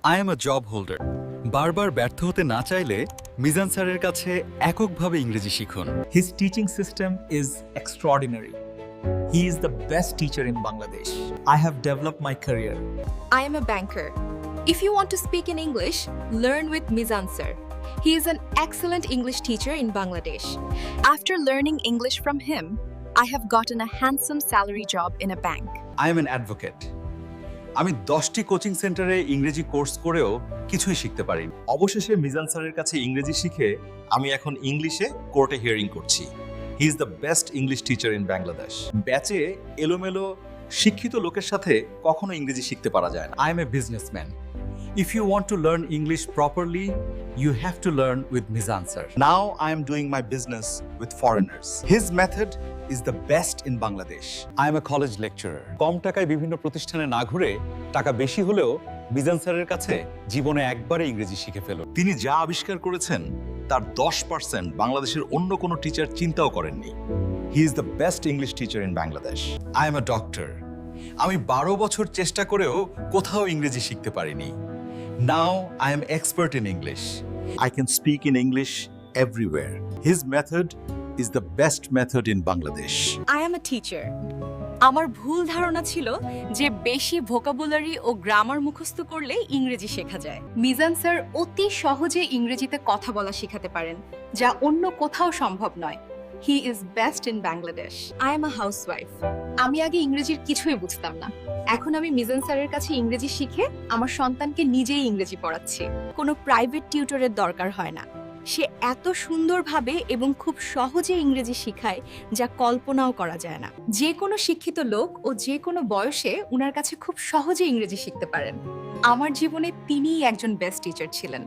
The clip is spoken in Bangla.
I am a job holder. বারবার ব্যর্থ হতে না চাইলে মিজান স্যারের কাছে এককভাবে ইংরেজি শিখুন। His teaching system is extraordinary. He is the best teacher in Bangladesh. I have developed my career. I am a banker. If you want to speak in English, learn with Mizan sir. He is an excellent English teacher in Bangladesh. After learning English from him, I have gotten a handsome salary job in a bank. I am an advocate. আমি 10টি কোচিং সেন্টারে ইংরেজি কোর্স করেও কিছুই শিখতে পারিনি। অবশেষে মিজান স্যারের কাছে ইংরেজি শিখে আমি এখন ইংলিশে কোর্টে হিয়ারিং করছি। He is the best English teacher in Bangladesh. ব্যাচে এলোমেলো শিক্ষিত লোকের সাথে কখনো ইংরেজি শিখতে পারা যায় না। I am a businessman. If you want to learn English properly, you have to learn with Mizan sir. Now I am doing my business with foreigners. His method is the best in Bangladesh. I am a college lecturer. কম টাকায় বিভিন্ন প্রতিষ্ঠানে না ঘুরে টাকা বেশি হলেও মিজান স্যারের কাছে জীবনে একবারে ইংরেজি শিখে ফেলো। তিনি যা আবিষ্কার করেছেন তার 10% বাংলাদেশের অন্য কোনো টিচার চিন্তাও করেননি। He is the best English teacher in Bangladesh. I am a doctor. আমি 12 বছর চেষ্টা করেও কোথাও ইংরেজি শিখতে পারিনি। Now I am expert in English. I can speak in English everywhere. His method is the best method in Bangladesh. I am a teacher. আমার ভুল ধারণা ছিল যে বেশি ভোকাবুলারি ও গ্রামার মুখস্থ করলে ইংরেজি শেখা যায়। মিজান স্যার অতি সহজে ইংরেজিতে কথা বলা শেখাতে পারেন, যা অন্য কোথাও সম্ভব নয়। He is best in Bangladesh. I am a housewife. আমি আগে ইংরেজির কিছুই বুঝতাম না। এখন আমি মিজান স্যারের কাছে ইংরেজি শিখে আমার সন্তানকে নিজেই ইংরেজি পড়াচ্ছি। কোনো প্রাইভেট টিউটরের দরকার হয় না। সে এত সুন্দরভাবে এবং খুব সহজে ইংরেজি শেখায় যা কল্পনাও করা যায় না। যে কোনো শিক্ষিত লোক ও যে কোনো বয়সে উনার কাছে খুব সহজে ইংরেজি শিখতে পারেন। আমার জীবনে তিনিই একজন বেস্ট টিচার ছিলেন।